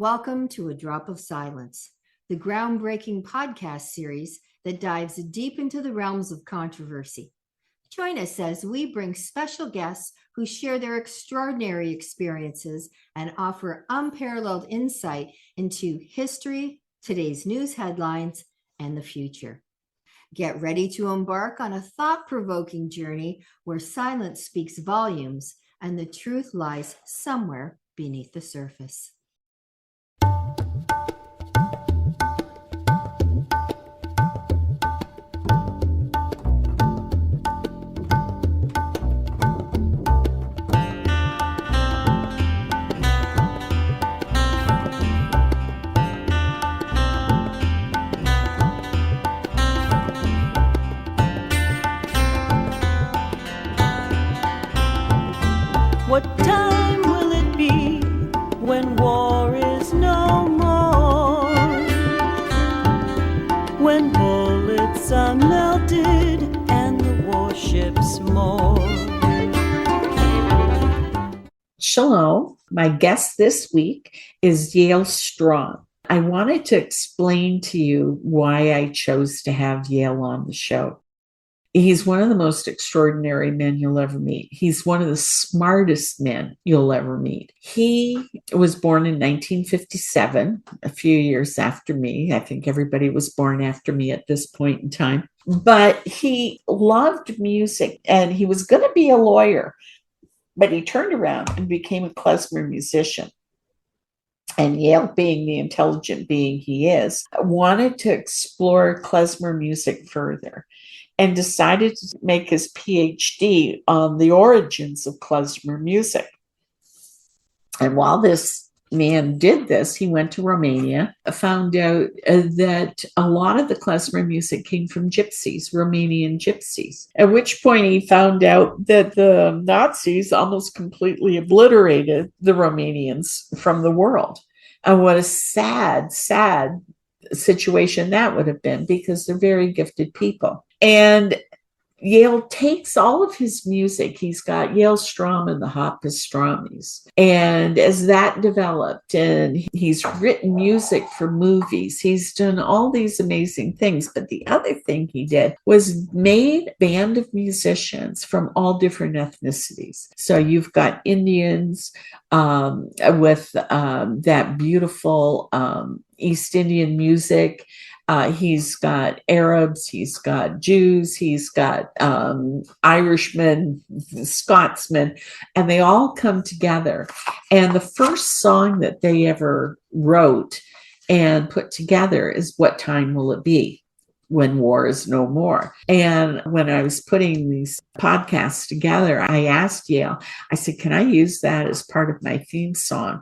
Welcome to A Drop of Silence, the groundbreaking podcast series that dives deep into the realms of controversy. Join us as we bring special guests who share their extraordinary experiences and offer unparalleled insight into history, today's news headlines, and the future. Get ready to embark on a thought-provoking journey where silence speaks volumes and the truth lies somewhere beneath the surface. What time will it be when war is no more? When bullets are melted and the warships moor. Shalom. My guest this week is Yale Strom. I wanted to explain to you why I chose to have Yale on the show. He's one of the most extraordinary men you'll ever meet. He's one of the smartest men you'll ever meet. He was born in 1957, a few years after me. I think everybody was born after me at this point in time. But he loved music and he was going to be a lawyer, but he turned around and became a klezmer musician. And Yale, being the intelligent being he is, wanted to explore klezmer music further and decided to make his PhD on the origins of klezmer music. And while this man did this, he went to Romania, found out that a lot of the klezmer music came from gypsies, Romanian gypsies, at which point he found out that the Nazis almost completely obliterated the Romanians from the world. And what a sad, sad situation that would have been, because they're very gifted people. And Yale takes all of his music. He's got Yale Strom and the Hot Pastrami's. And as that developed, and he's written music for movies, he's done all these amazing things. But the other thing he did was made a band of musicians from all different ethnicities. So you've got Indians with that beautiful East Indian music. He's got Arabs, he's got Jews, he's got Irishmen, Scotsmen, and they all come together. And the first song that they ever wrote and put together is What Time Will It Be When War Is No More? And when I was putting these podcasts together, I asked Yale, I said, can I use that as part of my theme song,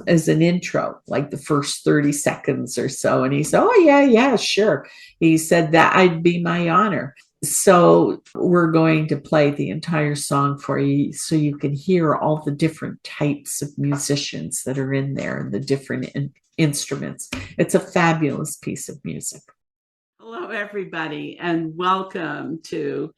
as an intro, like the first 30 seconds or so? And he said, oh, yeah, sure. He said that I'd be my honor. So we're going to play the entire song for you so you can hear all the different types of musicians that are in there and the different instruments. It's a fabulous piece of music. Hello, everybody, and welcome to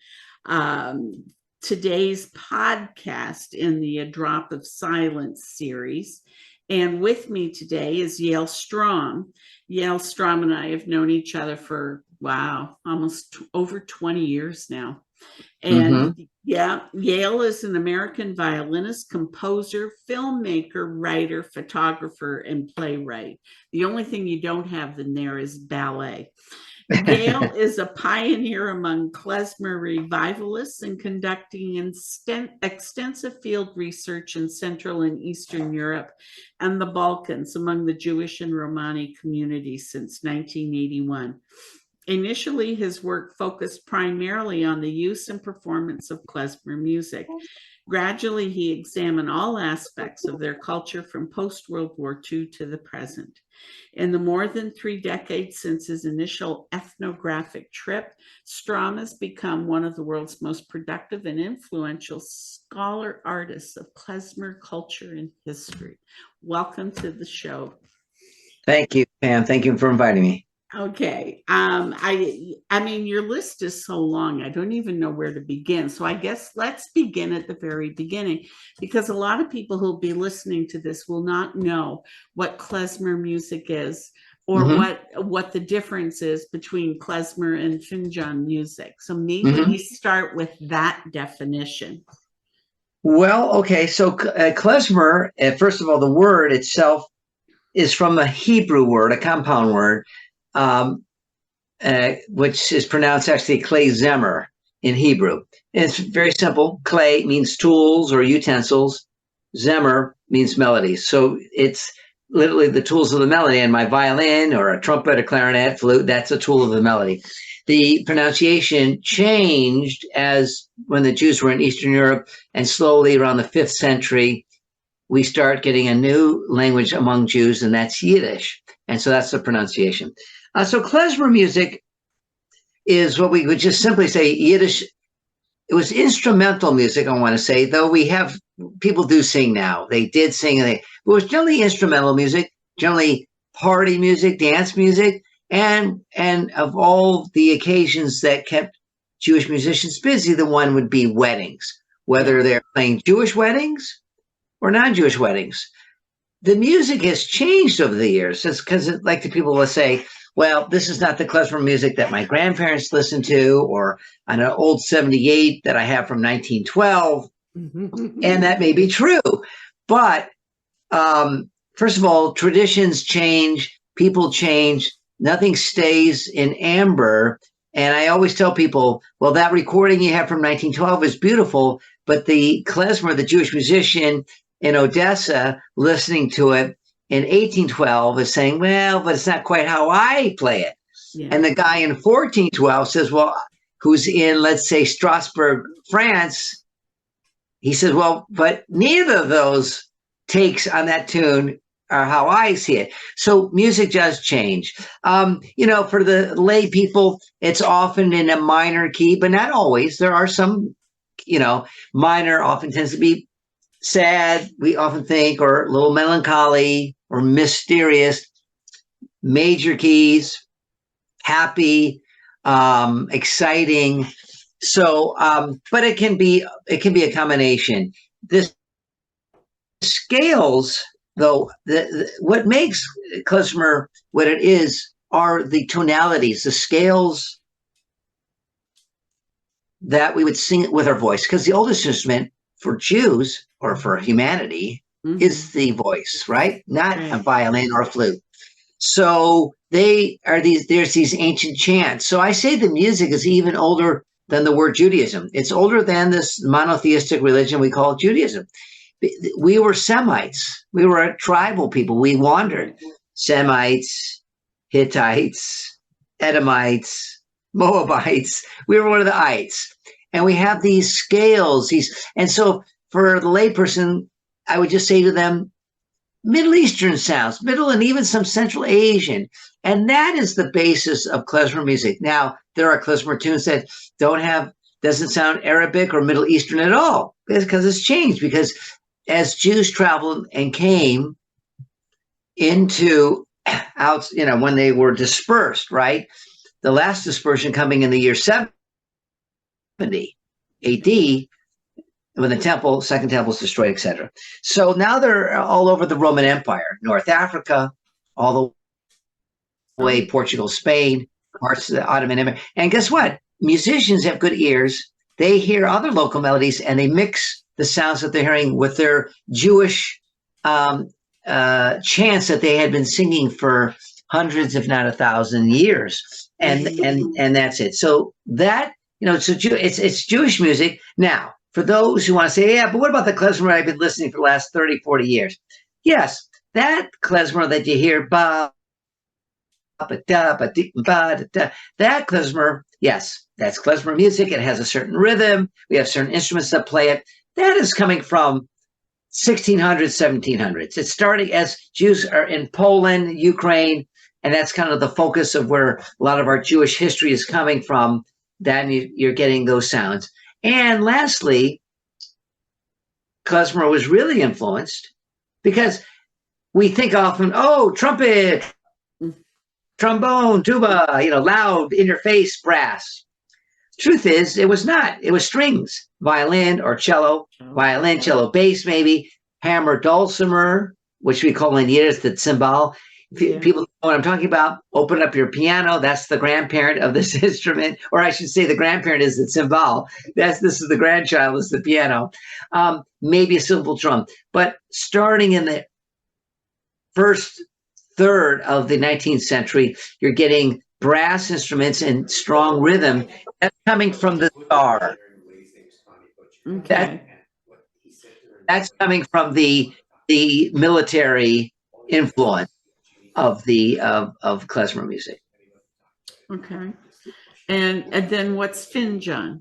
today's podcast in the A Drop of Silence series. And with me today is Yale Strom. Yale Strom and I have known each other for, almost over 20 years now. And Yale is an American violinist, composer, filmmaker, writer, photographer, and playwright. The only thing you don't have in there is ballet. Yale is a pioneer among klezmer revivalists in conducting extensive field research in Central and Eastern Europe and the Balkans among the Jewish and Romani communities since 1981. Initially, his work focused primarily on the use and performance of klezmer music. Gradually, he examined all aspects of their culture from post-World War II to the present. In the more than 3 decades since his initial ethnographic trip, Strom has become one of the world's most productive and influential scholar artists of klezmer culture and history. Welcome to the show. Thank you, Pam. Thank you for inviting me. Okay. I mean, your list is so long, I don't even know where to begin. So I guess let's begin at the very beginning, because a lot of people who'll be listening to this will not know what klezmer music is, or what the difference is between klezmer and finjan music. So maybe we start with that definition. Well, okay. So klezmer, first of all, the word itself is from a Hebrew word, a compound word, which is pronounced actually klezmer in Hebrew. And it's very simple. Clay means tools or utensils. Zemer means melodies. So it's literally the tools of the melody. And my violin or a trumpet, a clarinet, flute, that's a tool of the melody. The pronunciation changed as when the Jews were in Eastern Europe, and slowly around the 5th century, we start getting a new language among Jews, and that's Yiddish. And so that's the pronunciation. So klezmer music is what we would just simply say Yiddish. It was instrumental music, I want to say, though we have people do sing now. They did sing. It was generally instrumental music, generally party music, dance music, and of all the occasions that kept Jewish musicians busy, the one would be weddings, whether they're playing Jewish weddings or non-Jewish weddings. The music has changed over the years. It's because, like the people will say, well, this is not the klezmer music that my grandparents listened to, or an old 78 that I have from 1912. And that may be true. But first of all, traditions change, people change, nothing stays in amber. And I always tell people, well, that recording you have from 1912 is beautiful, but the klezmer, the Jewish musician in Odessa, listening to it in 1812 is saying, well, but it's not quite how I play it. Yeah. And the guy in 1412 says, well, who's in, let's say, Strasbourg, France, he says, well, but neither of those takes on that tune are how I see it. So music does change. For the lay people, it's often in a minor key, but not always. There are some, minor often tends to be sad, we often think, or a little melancholy or mysterious. Major keys, happy, exciting. So, but it can be a combination. This scales, though, what makes klezmer what it is are the tonalities, the scales that we would sing with our voice, because the oldest instrument for Jews or for humanity is the voice, right? Not a violin or a flute. So there's these ancient chants. So I say the music is even older than the word Judaism. It's older than this monotheistic religion we call Judaism. We were Semites. We were a tribal people. We wandered. Semites, Hittites, Edomites, Moabites. We were one of the ites. And we have these scales. And so for the layperson, I would just say to them, Middle Eastern sounds, Middle and even some Central Asian. And that is the basis of klezmer music. Now, there are klezmer tunes that doesn't sound Arabic or Middle Eastern at all, because it's changed. Because as Jews traveled and came into when they were dispersed, right? The last dispersion coming in the year 70 AD, when the second temple was destroyed, etc. So now they're all over the Roman Empire, North Africa, all the way Portugal, Spain, parts of the Ottoman Empire. And guess what? Musicians have good ears. They hear other local melodies and they mix the sounds that they're hearing with their Jewish chants that they had been singing for hundreds, if not 1,000 years. And that's it. So that, it's Jewish music. Now, for those who want to say, yeah, but what about the klezmer I've been listening for the last 30, 40 years? Yes, that klezmer that you hear, that klezmer, yes, that's klezmer music. It has a certain rhythm. We have certain instruments that play it. That is coming from 1600s, 1700s. It's starting as Jews are in Poland, Ukraine, and that's kind of the focus of where a lot of our Jewish history is coming from. Then you're getting those sounds. And lastly, klezmer was really influenced because we think often, oh, trumpet, trombone, tuba, loud, in your face brass. Truth is, it was not. It was strings, violin or cello, violin, cello, bass, maybe, hammer, dulcimer, which we call in Yiddish the cymbal. Yeah. People know what I'm talking about. Open up your piano. That's the grandparent of this instrument, or I should say, the grandparent is the cymbal. This is the grandchild, is the piano. Maybe a simple drum, but starting in the first third of the 19th century, you're getting brass instruments and strong rhythm. That's coming from the Tsar. Okay. That's coming from the military influence of klezmer music. Okay. And then what's finjan?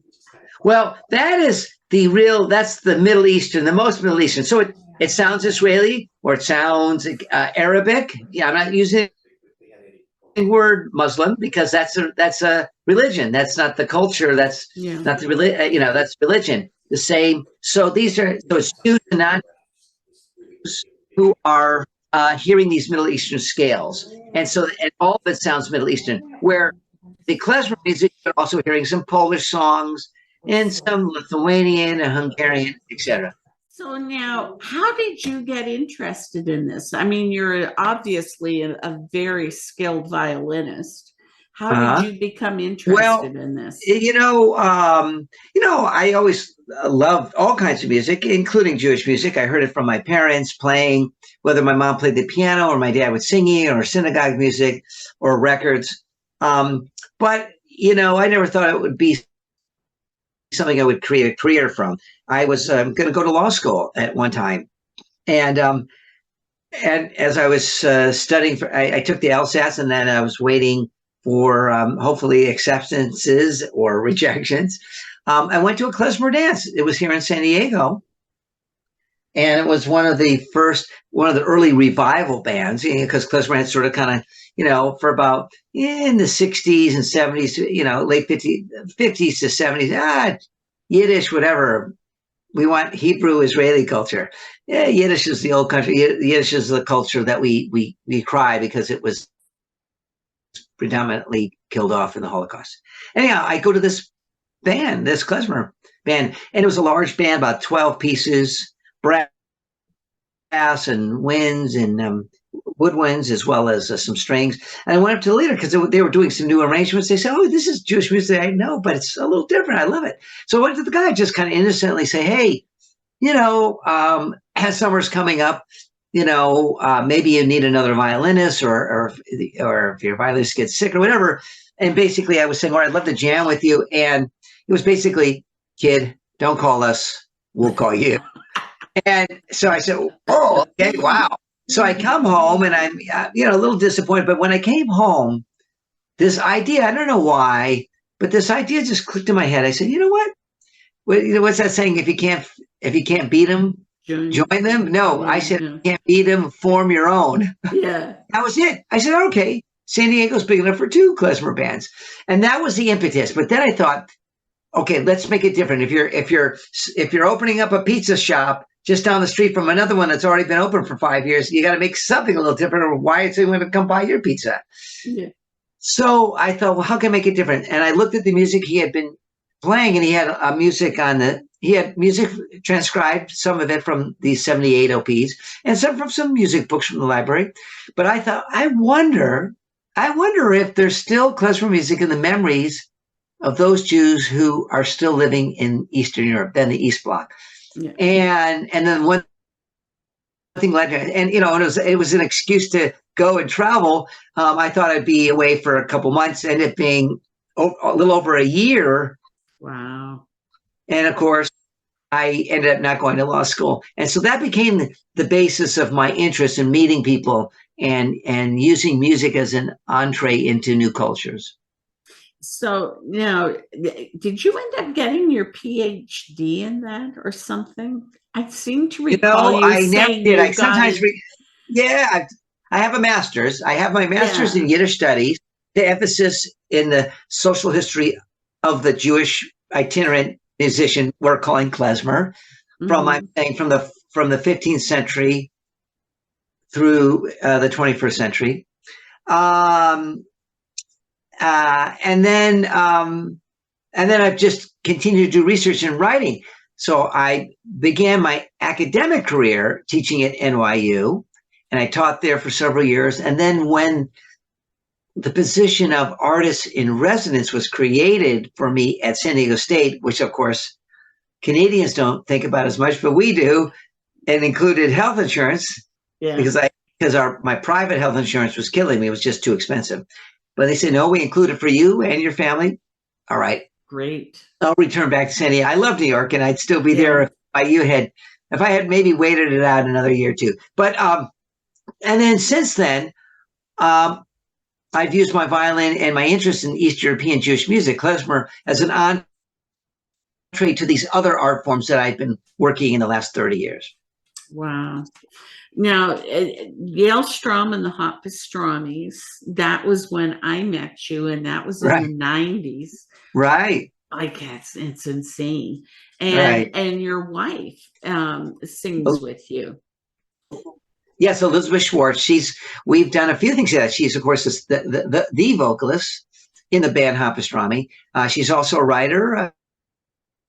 Well, that's the Middle Eastern, the most Middle Eastern. So it sounds Israeli or it sounds Arabic. Yeah, I'm not using the word Muslim because that's a religion. That's not the culture. That's not the religion. That's religion. The same. So it's Jews and non-Jews who are hearing these Middle Eastern scales, and all of it sounds Middle Eastern. Where the klezmer music, you're also hearing some Polish songs and some Lithuanian and Hungarian, etc. So now, how did you get interested in this? I mean, you're obviously a very skilled violinist. How did you become interested in this? I always loved all kinds of music, including Jewish music. I heard it from my parents playing, whether my mom played the piano or my dad was singing, or synagogue music or records. But I never thought it would be something I would create a career from. I was going to go to law school at one time, and as I was studying I took the LSATs, and then I was waiting for hopefully acceptances or rejections. I went to a klezmer dance. It was here in San Diego, and it was one of the early revival bands, because klezmer had sort of kind of, for about in the 60s and 70s, late 50s to 70s, Yiddish, whatever. We want Hebrew Israeli culture. Yeah, Yiddish is the old country. Yiddish is the culture that we cry because it was predominantly killed off in the Holocaust. Anyhow, I go to this band, this klezmer band, and it was a large band, about 12 pieces, brass and winds and woodwinds, as well as some strings. And I went up to the leader because they were doing some new arrangements. They said, "Oh, this is Jewish music." I know, but it's a little different. I love it. So I went to the guy, just kind of innocently say, "Hey, as summer's coming up, maybe you need another violinist, or if your violinist gets sick or whatever." And basically I was saying, "I'd love to jam with you." And it was basically, "Kid, don't call us. We'll call you." And so I said, "Oh, okay, wow." So I come home and I'm, a little disappointed. But when I came home, this idea, I don't know why, but this idea just clicked in my head. I said, "You know what? What's that saying? If you can't beat them, join them." No, I said, "You can't beat them, form your own." Yeah. That was it. I said, "Okay, San Diego's big enough for 2 klezmer bands." And that was the impetus. But then I thought, okay, let's make it different. If you're opening up a pizza shop just down the street from another one that's already been open for 5 years, you got to make something a little different, or why is anyone going to come buy your pizza? Yeah. So I thought, well, how can I make it different? And I looked at the music he had been playing, and he had music transcribed, some of it from these 78 OPs, and some from some music books from the library. But I thought, I wonder if there's still klezmer music in the memories of those Jews who are still living in Eastern Europe, then the East Bloc. Yeah. And then one thing led to, and it was an excuse to go and travel. I thought I'd be away for a couple months, ended up being a little over a year. Wow. And of course, I ended up not going to law school. And so that became the basis of my interest in meeting people and using music as an entree into new cultures. So now, did you end up getting your PhD in that or something? I seem to recall I never did. I sometimes, I have a master's. I have my master's in Yiddish studies, the emphasis in the social history of the Jewish itinerant musician we're calling klezmer, from the 15th century through the 21st century. And then I've just continued to do research and writing. So I began my academic career teaching at NYU, and I taught there for several years. And then when the position of artist in residence was created for me at San Diego State, which of course Canadians don't think about as much, but we do, and included health insurance, because my private health insurance was killing me. It was just too expensive. But they said, no, we include it for you and your family. All right. Great. I'll return back to San Diego. I love New York, and I'd still be there if I had maybe waited it out another year or two. But and then since then, I've used my violin and my interest in East European Jewish music, klezmer, as an entree to these other art forms that I've been working in the last 30 years. Wow. Now, Yale Strom and the Hot Pastrami's, that was when I met you, and that was in the 90s. Right. I guess it's insane. And your wife sings with you. Yes, Elizabeth Schwartz. We've done a few things together. She's, of course, the vocalist in the band Hot Pastrami. She's also a writer.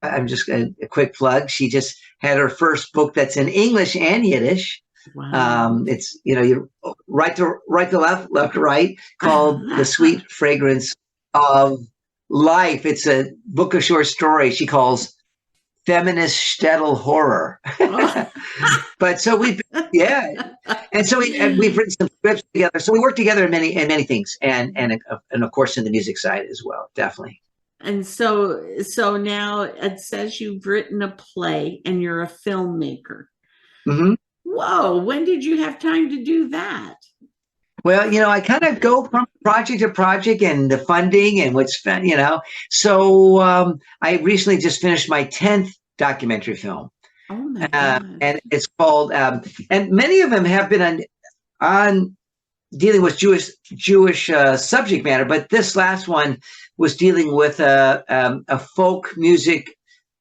I'm just a quick plug. She just had her first book that's in English and Yiddish. Wow. It's, you right to left, left to right, called The Sweet Fragrance of Life. It's a book of short stories she calls feminist shtetl horror. But so we've written some scripts together. So we work together in many things, and of course in the music side as well, definitely. And so now it says you've written a play and you're a filmmaker. Mm-hmm. Whoa, when did you have time to do that? Well, I kind of go from project to project, and the funding and what's, So I recently just finished my 10th documentary film. Oh my God. And it's called, and many of them have been on dealing with Jewish subject matter, but this last one was dealing with a folk music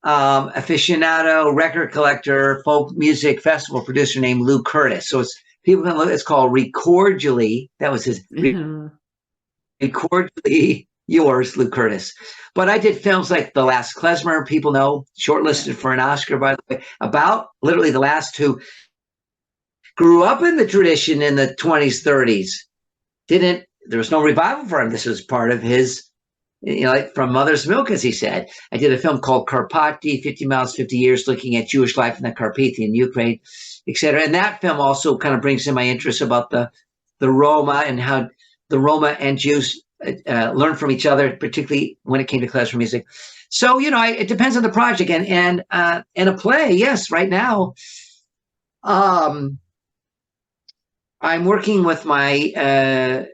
aficionado, record collector, folk music festival producer named Lou Curtis. So it's called Recordally. That was his Recordally Yours, Lou Curtis. But I did films like The Last Klezmer, people know, shortlisted for an Oscar, by the way, about literally the last who grew up in the tradition in the 20s, 30s. There was no revival for him. This was part of his, like from Mother's Milk, as he said. I did a film called Karpati, 50 Miles, 50 Years, looking at Jewish life in the Carpathian Ukraine, etc. And that film also kind of brings in my interest about the Roma and how the Roma and Jews learn from each other, particularly when it came to klezmer music. So, it depends on the project and a play. Yes, right now, I'm working with my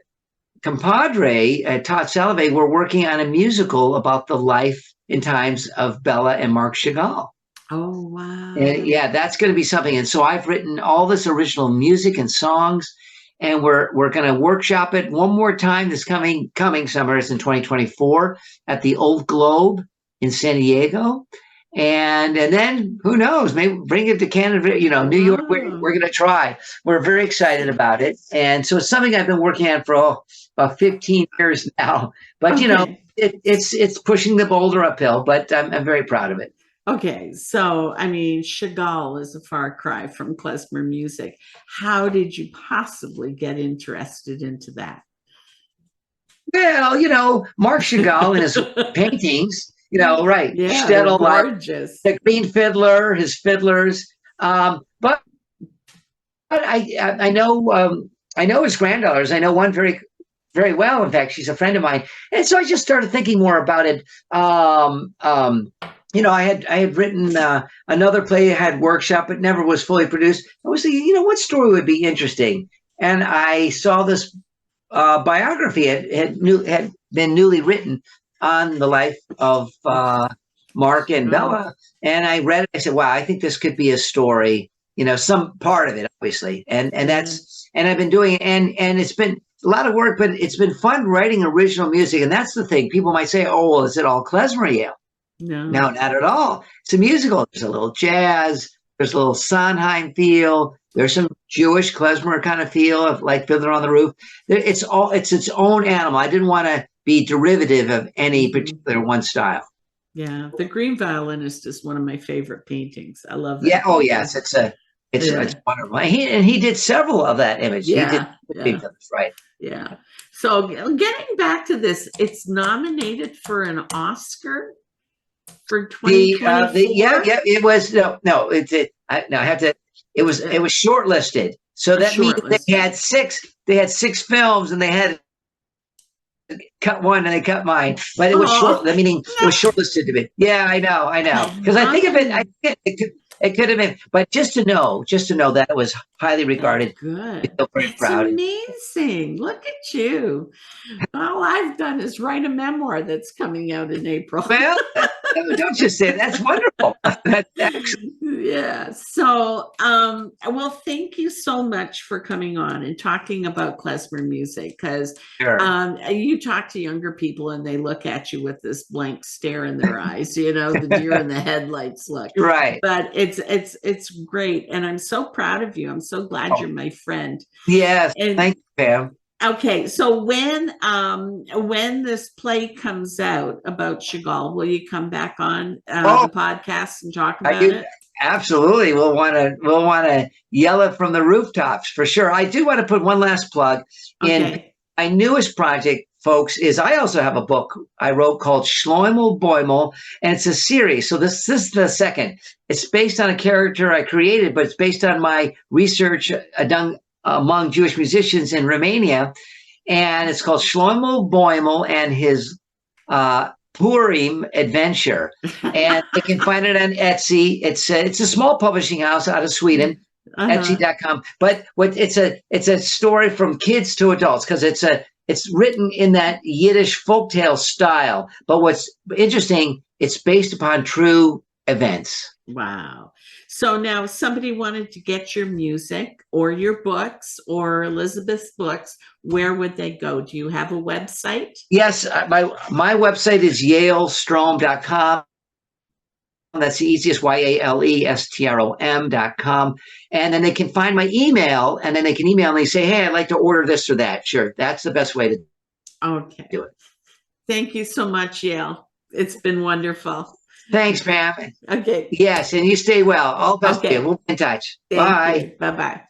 compadre, Todd Salovey. We're working on a musical about the life and times of Bella and Marc Chagall. Oh, wow. And that's going to be something. And so I've written all this original music and songs, and we're going to workshop it one more time this coming summer. It's in 2024 at the Old Globe in San Diego. And then who knows, maybe bring it to Canada, New York. We're going to try. We're very excited about it. And so it's something I've been working on for about 15 years now. But, it's pushing the boulder uphill, but I'm very proud of it. Okay, so Chagall is a far cry from klezmer music. How did you possibly get interested into that? Well, Marc Chagall and his paintings, right? Yeah, Shtetl, gorgeous. The Green Fiddler, his fiddlers. But I know his granddaughters. I know one very, very well. In fact, she's a friend of mine, and so I just started thinking more about it. I had written another play, I had workshop, but never was fully produced. I was thinking, what story would be interesting? And I saw this biography had been newly written on the life of Marc and Bella. And I read it. I said, wow, I think this could be a story, some part of it, obviously. And I've been doing it, and it's been a lot of work, but it's been fun writing original music. And that's the thing. People might say, oh, well, is it all klezmer, Yale? No, not at all. It's a musical. There's a little jazz. There's a little Sondheim feel. There's some Jewish klezmer kind of feel of like Fiddler on the Roof. It's its own animal. I didn't want to be derivative of any particular one style. Yeah, the Green Violinist is one of my favorite paintings. I love that. Yeah. Oh, yes. It's wonderful. He did several of that image. Yeah, he did right. Yeah. So getting back to this, it's nominated for an Oscar for 2024. It was I have to. It was shortlisted. So that means they had six films, and they had cut one and they cut mine, but it was short. Meaning it was shortlisted to be. Yeah, I know. Because I think of it, it could have been, but just to know that it was highly regarded. Good. I feel very proud. Amazing. Look at you. All I've done is write a memoir that's coming out in April. Well, don't just say that's wonderful. That's excellent. Yeah. So, well, thank you so much for coming on and talking about klezmer music, because you talk to younger people and they look at you with this blank stare in their eyes, the deer in the headlights look. Right. But it's great. And I'm so proud of you. I'm so glad you're my friend. Yes. Thank you, Pam. Okay, so when this play comes out about Chagall, will you come back on the podcast and talk about it? Absolutely, we'll want to yell it from the rooftops for sure. I do want to put one last plug in. My newest project, folks, is I also have a book I wrote called Shloimel Boimel, and it's a series. So this is the second. It's based on a character I created, but it's based on my research done among Jewish musicians in Romania, and it's called Shloimel Boimel and his Purim adventure. And you can find it on Etsy. It's a small publishing house out of Sweden. Etsy.com. But it's a story from kids to adults, because it's written in that Yiddish folktale style. But what's interesting, it's based upon true events. Wow. So now if somebody wanted to get your music or your books or Elizabeth's books, where would they go? Do you have a website? Yes, my website is yalestrom.com. That's the easiest, YALESTROM.com. And then they can find my email, and then they can email me and say, hey, I'd like to order this or that. Sure, that's the best way to do it. Thank you so much, Yale. It's been wonderful. Thanks, Pam. Okay. Yes, and you stay well. All the best to you. We'll be in touch. Bye. Bye-bye.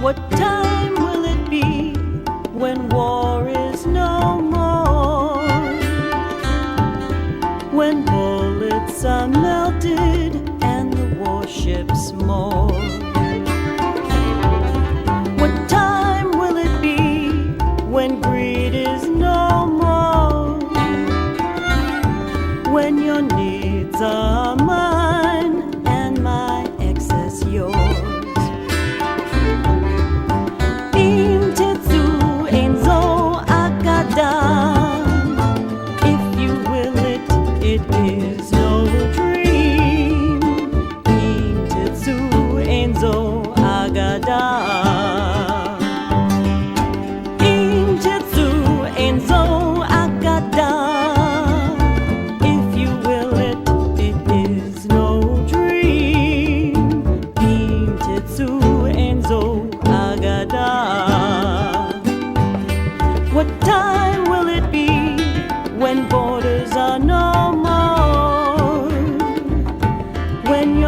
What time will it be when war is no more? When bullets are melted and the warships moor? What time will it be when greed is no more? When your needs are mine and my excess yours?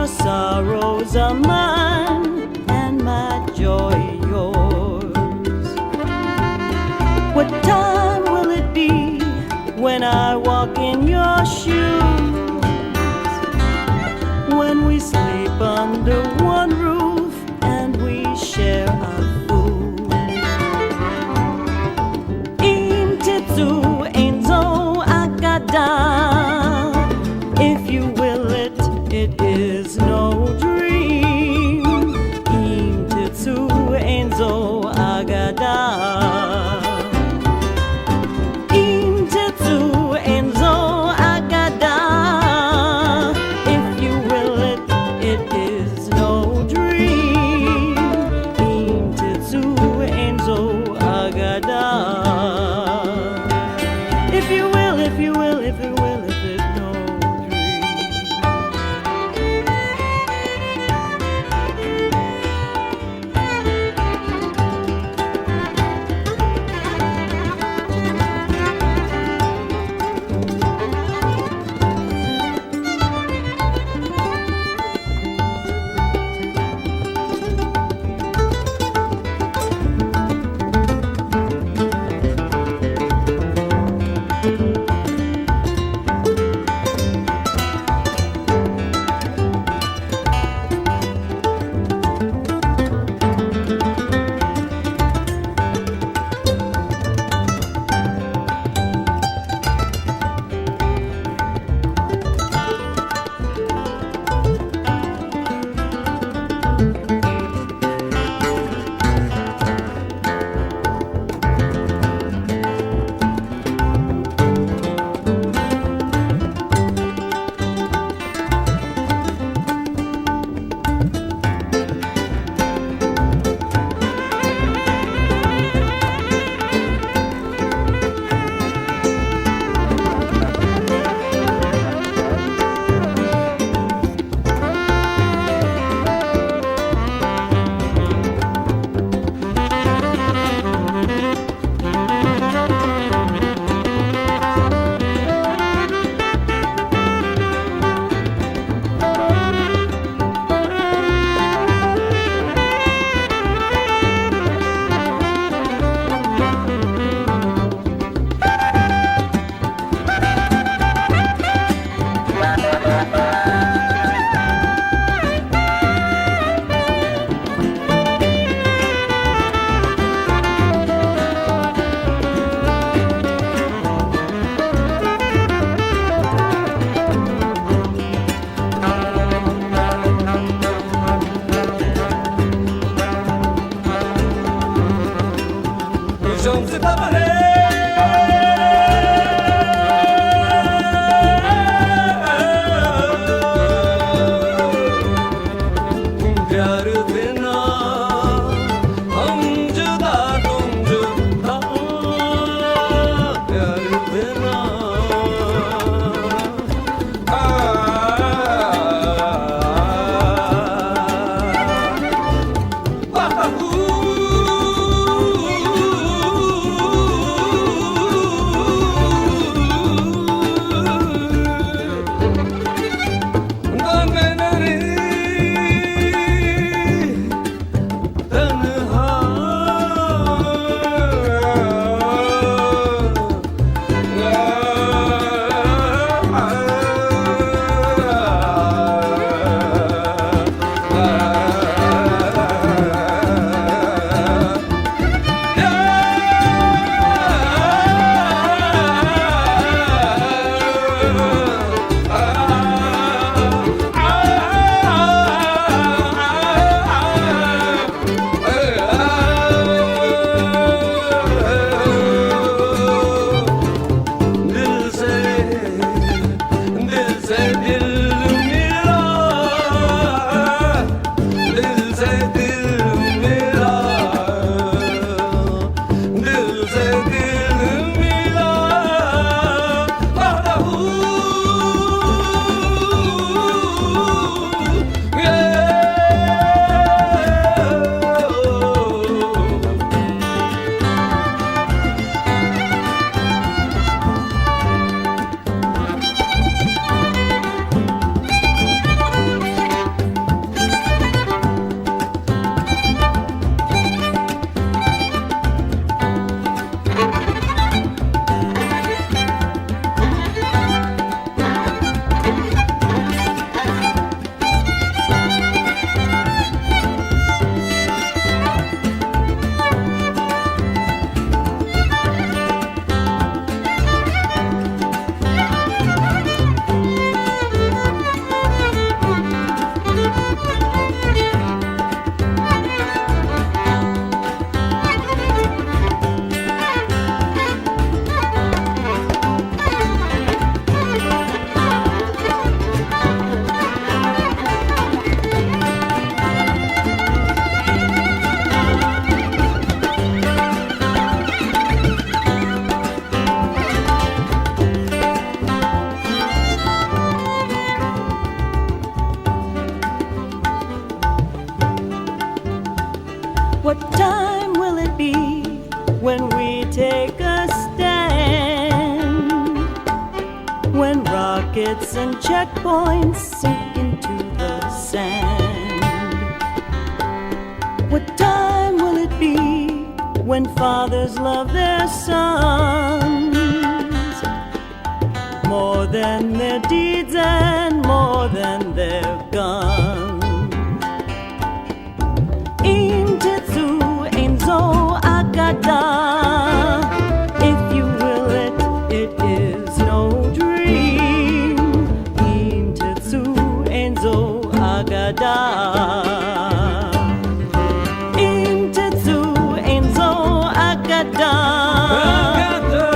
Sorrows are mine and my joy yours. What time will it be when I walk in your shoes? When we sleep under one roof and we share our food? Im titzu ein zo agada. If you will it, it is no dream. Im titzu ein zo What time will it be when we take a stand? When rockets and checkpoints sink into the sand? What time will it be when fathers love their sons more than their deeds and more than their guns? If you will it, it is no dream. Im tetsu enzo agada. Im tetsu enzo agada.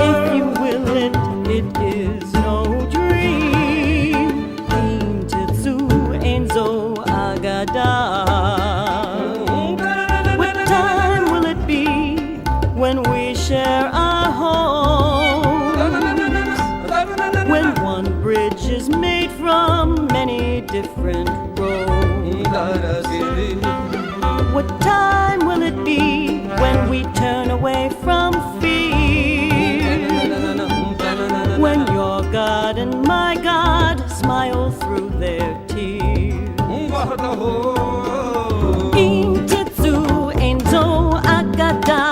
If you will it, it is no dream. Im tetsu enzo agada. When we share our homes, when one bridge is made from many different roads, what time will it be when we turn away from fear? When your God and my God smile through their tears. In tetsu enzo agada.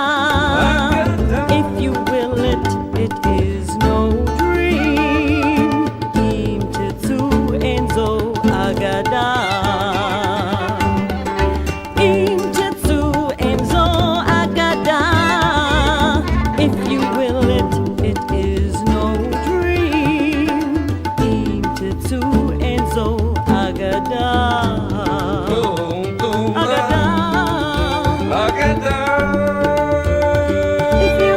If you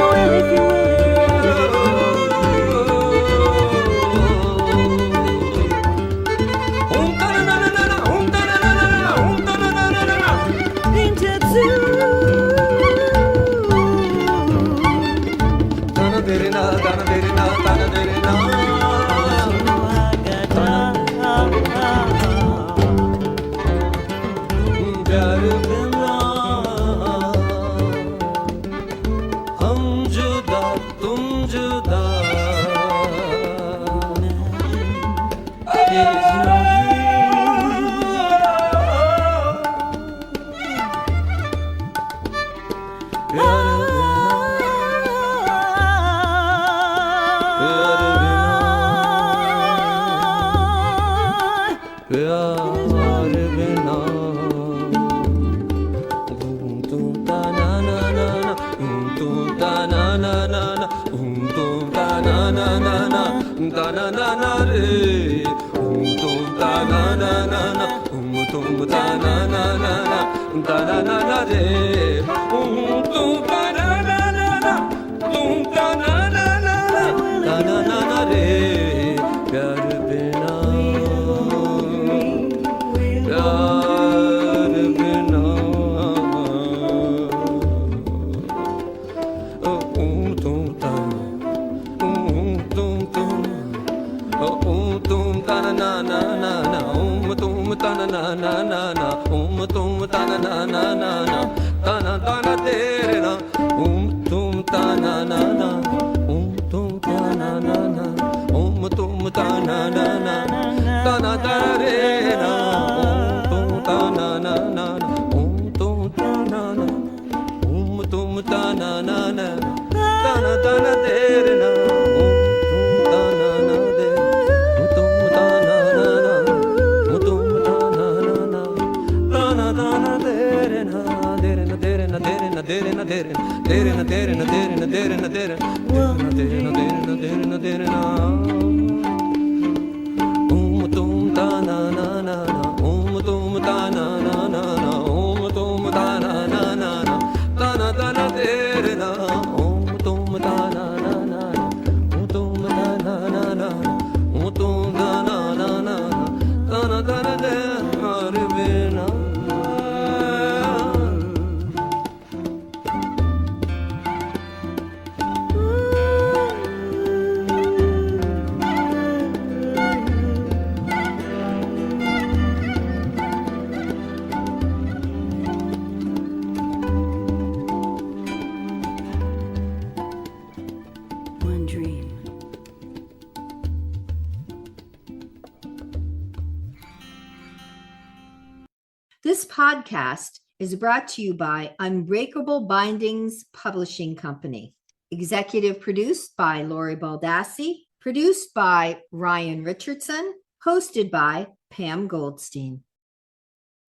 This podcast is brought to you by Unbreakable Bindings Publishing Company. Executive produced by Lori Baldassi, produced by Ryan Richardson, hosted by Pam Goldstein.